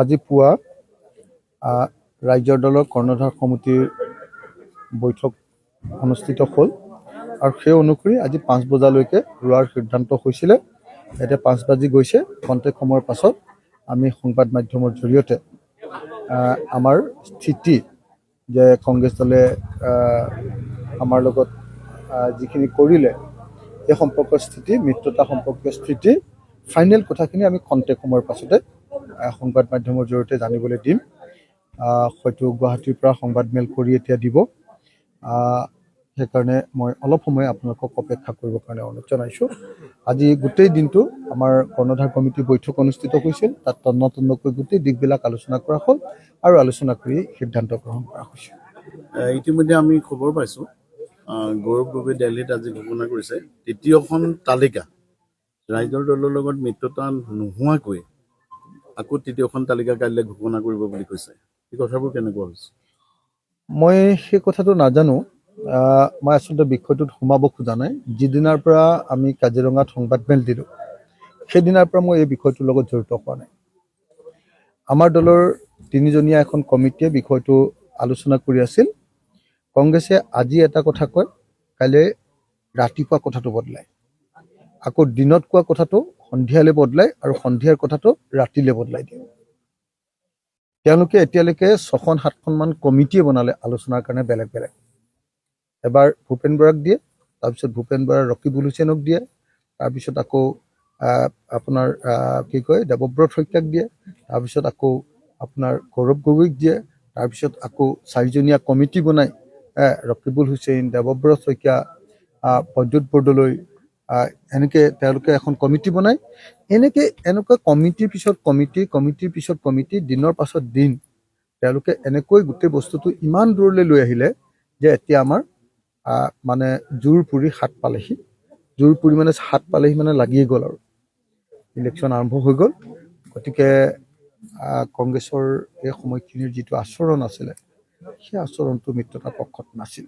আজি পুৱা ৰাজ্যৰ দলৰ কৰ্ণধাৰ সমিতিৰ বৈঠক অনুষ্ঠিত হ'ল আৰু সেই অনুসৰি আজি 5 বজালৈকে ৰোৱাৰ সিদ্ধান্ত হৈছিলে। এতিয়া 5 বাজি গৈছে। খন্তেক সময়ৰ পাছত আমি সংবাদ মাধ্যমৰ জৰিয়তে আমাৰ স্থিতি যে কংগ্ৰেছ দলে আমাৰ লগত যিখিনি কৰিলে এই সম্পৰ্কৰ স্থিতি, মিত্ৰতা সম্পৰ্কীয় স্থিতি, ফাইনেল কথাখিনি আমি খন্তেক সময়ৰ পাছতে সংবাদ মাধ্যমৰ জৰিয়তে জানিবলৈ দিম। হয়তো গুৱাহাটীৰ পৰা সংবাদ মেল কৰি এতিয়া দিব। সেইকাৰণে মই অলপ সময় আপোনালোকক অপেক্ষা কৰিবৰ কাৰণে অনুৰোধ জনাইছোঁ। আজি গোটেই দিনটো আমাৰ কৰ্ণধাৰ কমিটিৰ বৈঠক অনুষ্ঠিত হৈছিল। তাত তন্নতন্নকৈ গোটেই দিশবিলাক আলোচনা কৰা হ'ল আৰু আলোচনা কৰি সিদ্ধান্ত গ্ৰহণ কৰা হৈছে। ইতিমধ্যে আমি খবৰ পাইছোঁ গৌৰৱ গগৈ দিল্লীত আজি ঘোষণা কৰিছে তৃতীয়খন তালিকা ৰাইজৰ দলৰ লগত মিত্ৰতা নোহোৱাকৈ আকৌ তৃতীয়খন তালিকা কাইলৈ ঘোষণা কৰিব বুলি কৈছে। এই কথাবোৰ কেনেকুৱা হৈছে? মই সেই কথাটো নাজানো। মই আচলতে বিষয়টোত সোমাব খোজা নাই। যিদিনাৰ পৰা আমি কাজিৰঙাত সংবাদ মেল দিলোঁ সেইদিনাৰ পৰা মই এই বিষয়টোৰ লগত জড়িত হোৱা নাই। আমাৰ দলৰ 3জনীয়া এখন কমিটিয়ে বিষয়টো আলোচনা কৰি আছিল। কংগ্ৰেছে আজি এটা কথা কয়, কাইলৈ ৰাতিপুৱা কথাটো বদলায়, আকৌ দিনত কোৱা কথাটো সন্ধিয়ালৈ বদলায় আৰু সন্ধিয়াৰ কথাটো ৰাতিলৈ বদলাই দিয়ে। তেওঁলোকে এতিয়ালৈকে 6খন-7খনমান কমিটিয়ে বনালে আলোচনাৰ কাৰণে বেলেগ বেলেগ। এবাৰ ভূপেন বৰাক দিয়ে, তাৰপিছত ভূপেন বৰাৰ ৰকিবুল হুছেইনক দিয়ে, তাৰপিছত আকৌ আপোনাৰ কি কয় দেৱব্ৰত শইকীয়াক দিয়ে, তাৰপিছত আকৌ আপোনাৰ গৌৰৱ গগৈক দিয়ে, তাৰপিছত আকৌ 4জনীয়া কমিটি বনাই ৰকিবুল হুছেইন, দেৱব্ৰত শইকীয়া, প্ৰদ্যুৎ বৰদলৈ, এনেকৈ তেওঁলোকে এখন কমিটি বনায়। এনেকুৱা কমিটিৰ পিছত কমিটিৰ পিছত কমিটি, দিনৰ পাছত দিন তেওঁলোকে এনেকৈ গোটেই বস্তুটো ইমান দূৰলৈ লৈ আহিলে যে এতিয়া আমাৰ মানে জোৰ পুৰি হাত পালেহি। জোৰ পুৰি মানে হাত পালেহি মানে লাগিয়ে গ'ল আৰু ইলেকশ্যন আৰম্ভ হৈ গ'ল। গতিকে কংগ্ৰেছৰ এই সময়খিনিৰ যিটো আচৰণ আছিলে সেই আচৰণটো মিত্ৰতা পক্ষত নাছিল।